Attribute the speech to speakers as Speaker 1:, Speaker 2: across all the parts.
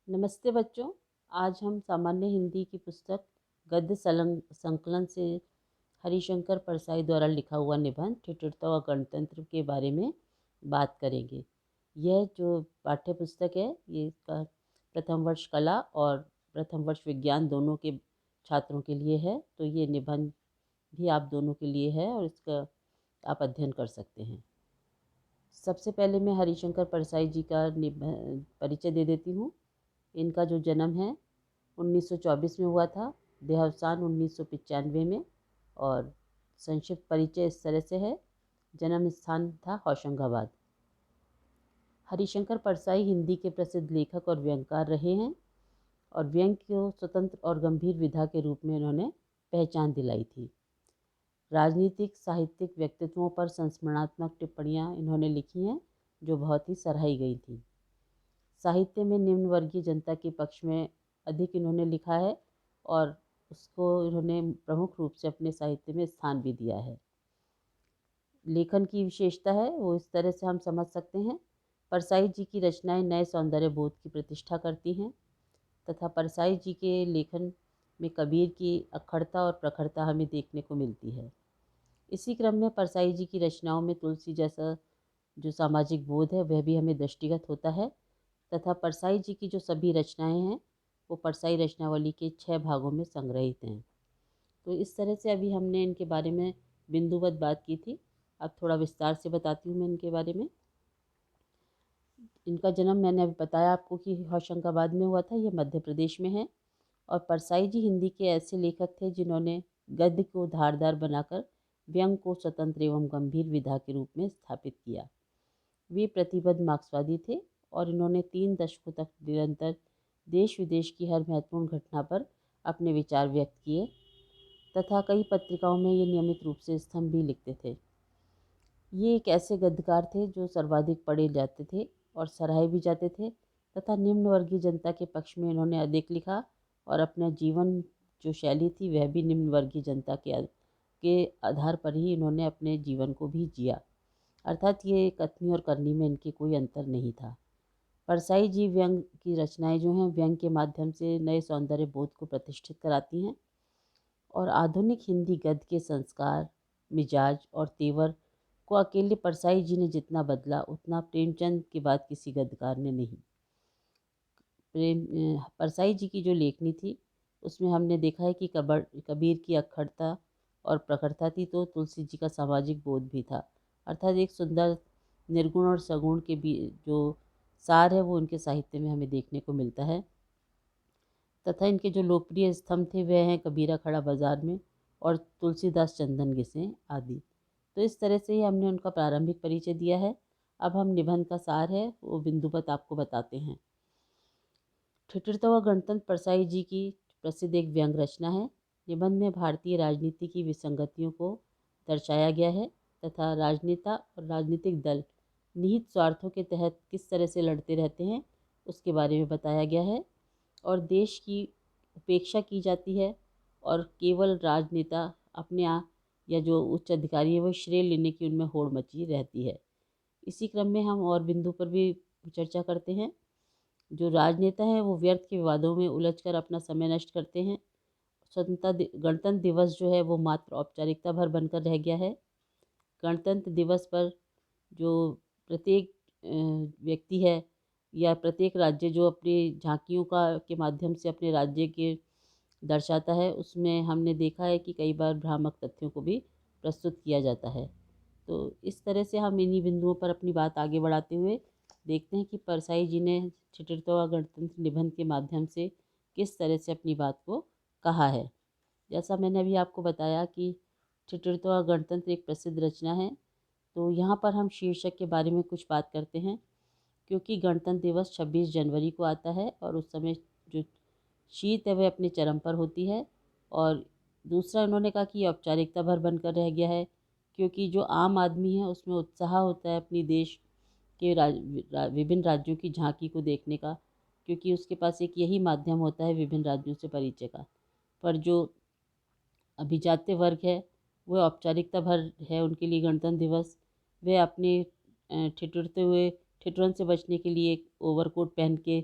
Speaker 1: नमस्ते बच्चों। आज हम सामान्य हिंदी की पुस्तक गद्य संकलन से हरिशंकर परसाई द्वारा लिखा हुआ निबंध ठिठुरता व गणतंत्र के बारे में बात करेंगे। यह जो पाठ्य पुस्तक है ये इसका प्रथम वर्ष कला और प्रथम वर्ष विज्ञान दोनों के छात्रों के लिए है। तो ये निबंध भी आप दोनों के लिए है और इसका आप अध्ययन कर सकते हैं। सबसे पहले मैं हरिशंकर परसाई जी का परिचय दे देती हूँ। इनका जो जन्म है 1924 में हुआ था, देहावसान 1995 में। और संक्षिप्त परिचय इस तरह से है। जन्म स्थान था होशंगाबाद। हरिशंकर परसाई हिंदी के प्रसिद्ध लेखक और व्यंगकार रहे हैं और व्यंग को स्वतंत्र और गंभीर विधा के रूप में इन्होंने पहचान दिलाई थी। राजनीतिक साहित्यिक व्यक्तित्वों पर संस्मरणात्मक टिप्पणियाँ इन्होंने लिखी हैं जो बहुत ही सराही गई थी। साहित्य में निम्न वर्गीय जनता के पक्ष में अधिक इन्होंने लिखा है और उसको इन्होंने प्रमुख रूप से अपने साहित्य में स्थान भी दिया है। लेखन की विशेषता है वो इस तरह से हम समझ सकते हैं। परसाई जी की रचनाएं नए सौंदर्य बोध की प्रतिष्ठा करती हैं तथा परसाई जी के लेखन में कबीर की अक्खड़ता और प्रखरता हमें देखने को मिलती है। इसी क्रम में परसाई जी की रचनाओं में तुलसी जैसा जो सामाजिक बोध है वह भी हमें दृष्टिगत होता है तथा परसाई जी की जो सभी रचनाएं हैं वो परसाई रचनावली के 6 भागों में संग्रहित हैं। तो इस तरह से अभी हमने इनके बारे में बिंदुवत बात की थी। अब थोड़ा विस्तार से बताती हूँ मैं इनके बारे में। इनका जन्म मैंने अभी बताया आपको कि होशंगाबाद में हुआ था। ये मध्य प्रदेश में है। और परसाई जी हिंदी के ऐसे लेखक थे जिन्होंने गद्य को धारदार बनाकर व्यंग को स्वतंत्र एवं गंभीर विधा के रूप में स्थापित किया। वे प्रतिबद्ध मार्क्सवादी थे और इन्होंने 3 दशकों तक निरंतर देश विदेश की हर महत्वपूर्ण घटना पर अपने विचार व्यक्त किए तथा कई पत्रिकाओं में ये नियमित रूप से स्तंभ भी लिखते थे। ये एक ऐसे गद्यकार थे जो सर्वाधिक पढ़े जाते थे और सराहे भी जाते थे तथा निम्न वर्गीय जनता के पक्ष में इन्होंने अधिक लिखा और अपना जीवन जो शैली थी वह भी निम्न वर्गीय जनता के आधार पर ही इन्होंने अपने जीवन को भी जिया। अर्थात ये कथनी और करनी में इनके कोई अंतर नहीं था। परसाई जी व्यंग की रचनाएं जो हैं व्यंग के माध्यम से नए सौंदर्य बोध को प्रतिष्ठित कराती हैं और आधुनिक हिंदी गद्य के संस्कार मिजाज और तेवर को अकेले परसाई जी ने जितना बदला उतना प्रेमचंद के बाद किसी गद्यकार ने नहीं। परसाई जी की जो लेखनी थी उसमें हमने देखा है कि कबीर की अक्खड़ता और प्रखरता थी तो तुलसी जी का सामाजिक बोध भी था। अर्थात एक सुंदर निर्गुण और सगुण के भी जो सार है वो उनके साहित्य में हमें देखने को मिलता है। तथा इनके जो लोकप्रिय स्तंभ थे वह हैं कबीरा खड़ा बाजार में और तुलसीदास चंदन घिसें आदि। तो इस तरह से ही हमने उनका प्रारंभिक परिचय दिया है। अब हम निबंध का सार है वो बिंदुवत आपको बताते हैं। ठिठुरता व गणतंत्र परसाई जी की प्रसिद्ध एक व्यंग रचना है। निबंध में भारतीय राजनीति की विसंगतियों को दर्शाया गया है तथा राजनेता और राजनीतिक दल निहित स्वार्थों के तहत किस तरह से लड़ते रहते हैं उसके बारे में बताया गया है और देश की उपेक्षा की जाती है और केवल राजनेता अपने या जो उच्च अधिकारी है वो श्रेय लेने की उनमें होड़ मची रहती है। इसी क्रम में हम और बिंदु पर भी चर्चा करते हैं। जो राजनेता हैं वो व्यर्थ के विवादों में उलझकर अपना समय नष्ट करते हैं। गणतंत्र दिवस जो है वो मात्र औपचारिकता भर बनकर रह गया है। गणतंत्र दिवस पर जो प्रत्येक व्यक्ति है या प्रत्येक राज्य जो अपनी झांकियों का के माध्यम से अपने राज्य के दर्शाता है उसमें हमने देखा है कि कई बार भ्रामक तथ्यों को भी प्रस्तुत किया जाता है। तो इस तरह से हम इन्हीं बिंदुओं पर अपनी बात आगे बढ़ाते हुए देखते हैं कि परसाई जी ने ठिठुरता व गणतंत्र निबंध के माध्यम से किस तरह से अपनी बात को कहा है। जैसा मैंने अभी आपको बताया कि ठिठुरता व गणतंत्र एक प्रसिद्ध रचना है। तो यहाँ पर हम शीर्षक के बारे में कुछ बात करते हैं क्योंकि गणतंत्र दिवस 26 जनवरी को आता है और उस समय जो शीत है वह अपने चरम पर होती है। और दूसरा उन्होंने कहा कि औपचारिकता भर बनकर रह गया है क्योंकि जो आम आदमी है उसमें उत्साह होता है अपनी देश के विभिन्न राज्यों की झांकी को देखने का क्योंकि उसके पास एक यही माध्यम होता है विभिन्न राज्यों से परिचय का। पर जो अभिजात्य वर्ग है वह औपचारिकता भर है उनके लिए गणतंत्र दिवस। वे अपने ठिठुरते हुए ठिठुरन से बचने के लिए एक ओवरकोट पहन के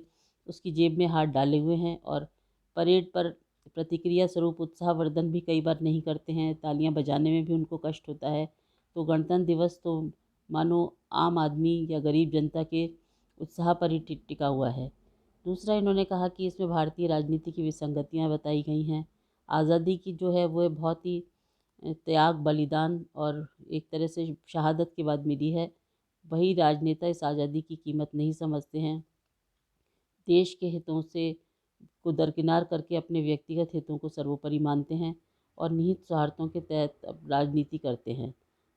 Speaker 1: उसकी जेब में हाथ डाले हुए हैं और परेड पर प्रतिक्रिया स्वरूप उत्साहवर्धन भी कई बार नहीं करते हैं, तालियां बजाने में भी उनको कष्ट होता है। तो गणतंत्र दिवस तो मानो आम आदमी या गरीब जनता के उत्साह पर ही टिका हुआ है। दूसरा इन्होंने कहा कि इसमें भारतीय राजनीति की विसंगतियां बताई गई हैं। आज़ादी की जो है वो बहुत ही त्याग, बलिदान और एक तरह से शहादत के बाद मिली है। वही राजनेता इस आज़ादी की कीमत नहीं समझते हैं। देश के हितों से को दरकिनार करके अपने व्यक्तिगत हितों को सर्वोपरि मानते हैं और निहित स्वार्थों के तहत अब राजनीति करते हैं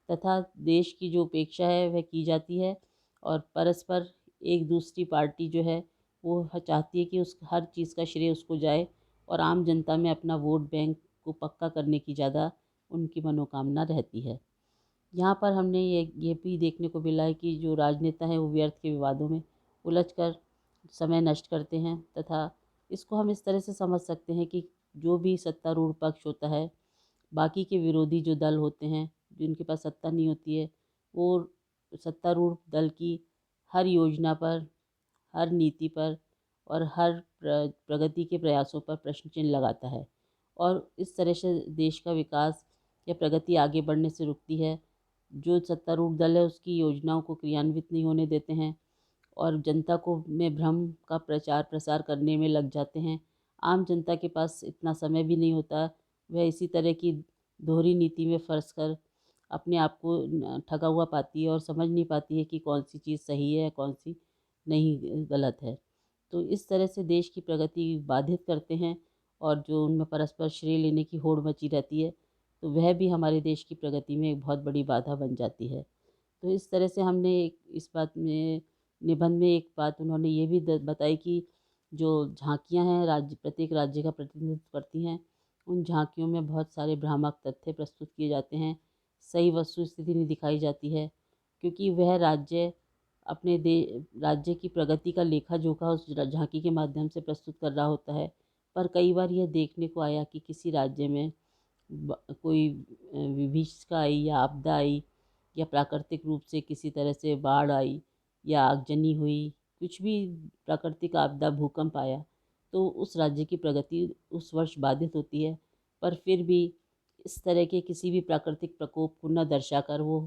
Speaker 1: तथा देश की जो उपेक्षा है वह की जाती है और परस्पर एक दूसरी पार्टी जो है वो चाहती है कि उस हर चीज़ का श्रेय उसको जाए और आम जनता में अपना वोट बैंक को पक्का करने की ज़्यादा उनकी मनोकामना रहती है। यहाँ पर हमने ये भी देखने को मिला है कि जो राजनेता हैं वो व्यर्थ के विवादों में उलझकर समय नष्ट करते हैं तथा इसको हम इस तरह से समझ सकते हैं कि जो भी सत्तारूढ़ पक्ष होता है, बाकी के विरोधी जो दल होते हैं, जिनके पास सत्ता नहीं होती है, वो सत्तारूढ़ दल की हर योजना पर, हर नीति पर और हर प्रगति के प्रयासों पर प्रश्न चिन्ह लगाता है और इस तरह से देश का विकास या प्रगति आगे बढ़ने से रुकती है। जो सत्तारूढ़ दल है उसकी योजनाओं को क्रियान्वित नहीं होने देते हैं और जनता को में भ्रम का प्रचार प्रसार करने में लग जाते हैं। आम जनता के पास इतना समय भी नहीं होता, वह इसी तरह की दोहरी नीति में फंस कर अपने आप को ठगा हुआ पाती है और समझ नहीं पाती है कि कौन सी चीज़ सही है, कौन सी नहीं गलत है। तो इस तरह से देश की प्रगति बाधित करते हैं और जो उनमें परस्पर श्रेय लेने की होड़ मची रहती है, तो वह भी हमारे देश की प्रगति में एक बहुत बड़ी बाधा बन जाती है। तो इस तरह से हमने इस बात में निबंध में एक बात उन्होंने ये भी बताई कि जो झांकियाँ हैं राज्य प्रत्येक राज्य का प्रतिनिधित्व करती हैं, उन झांकियों में बहुत सारे भ्रामक तथ्य प्रस्तुत किए जाते हैं, सही वस्तु स्थिति नहीं दिखाई जाती है क्योंकि वह राज्य अपने राज्य की प्रगति का लेखा जोखा उस झांकी के माध्यम से प्रस्तुत कर रहा होता है। पर कई बार यह देखने को आया कि किसी राज्य में कोई विभीषिका आई या आपदा आई या प्राकृतिक रूप से किसी तरह से बाढ़ आई या आगजनी हुई, कुछ भी प्राकृतिक आपदा, भूकंप आया, तो उस राज्य की प्रगति उस वर्ष बाधित होती है। पर फिर भी इस तरह के किसी भी प्राकृतिक प्रकोप को न दर्शाकर वो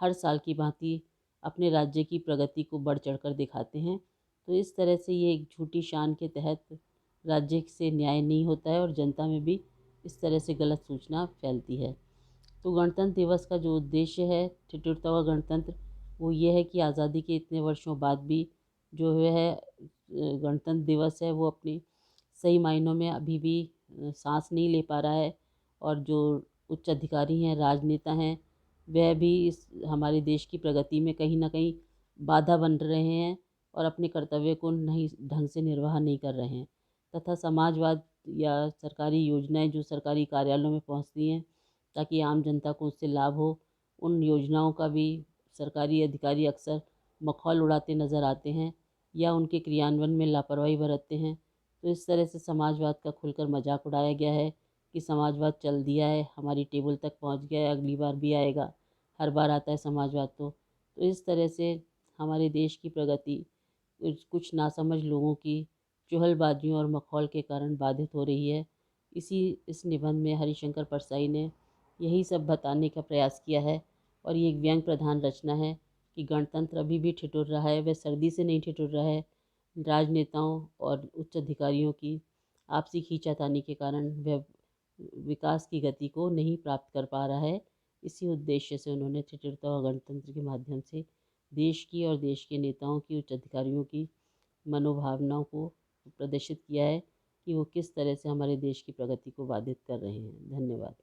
Speaker 1: हर साल की भांति अपने राज्य की प्रगति को बढ़ चढ़कर दिखाते हैं। तो इस तरह से ये एक झूठी शान के तहत राज्य से न्याय नहीं होता है और जनता में भी इस तरह से गलत सूचना फैलती है। तो गणतंत्र दिवस का जो उद्देश्य है, ठिठुरता हुआ गणतंत्र, वो ये है कि आज़ादी के इतने वर्षों बाद भी जो है गणतंत्र दिवस है वो अपनी सही मायनों में अभी भी सांस नहीं ले पा रहा है और जो उच्च अधिकारी हैं, राजनेता हैं, वह भी इस हमारे देश की प्रगति में कहीं ना कहीं बाधा बन रहे हैं और अपने कर्तव्य को नहीं ढंग से निर्वाह नहीं कर रहे हैं तथा समाजवाद या सरकारी योजनाएं जो सरकारी कार्यालयों में पहुंचती हैं ताकि आम जनता को उससे लाभ हो, उन योजनाओं का भी सरकारी अधिकारी अक्सर मखौल उड़ाते नज़र आते हैं या उनके क्रियान्वयन में लापरवाही बरतते हैं। तो इस तरह से समाजवाद का खुलकर मजाक उड़ाया गया है कि समाजवाद चल दिया है, हमारी टेबल तक पहुंच गया है, अगली बार भी आएगा, हर बार आता है समाजवाद। तो इस तरह से हमारे देश की प्रगति कुछ नासमझ लोगों की चुहलबाजियों और मखौल के कारण बाधित हो रही है। इस निबंध में हरिशंकर परसाई ने यही सब बताने का प्रयास किया है और ये एक व्यंग प्रधान रचना है कि गणतंत्र अभी भी ठिठुर रहा है, वह सर्दी से नहीं ठिठुर रहा है। राजनेताओं और उच्च अधिकारियों की आपसी खींचातानी के कारण वह विकास की गति को नहीं प्राप्त कर पा रहा है। इसी उद्देश्य से उन्होंने ठिठुरता हुआ गणतंत्र के माध्यम से देश की और देश के नेताओं की, उच्च अधिकारियों की मनोभावनाओं को प्रदर्शित किया है कि वो किस तरह से हमारे देश की प्रगति को बाधित कर रहे हैं। धन्यवाद।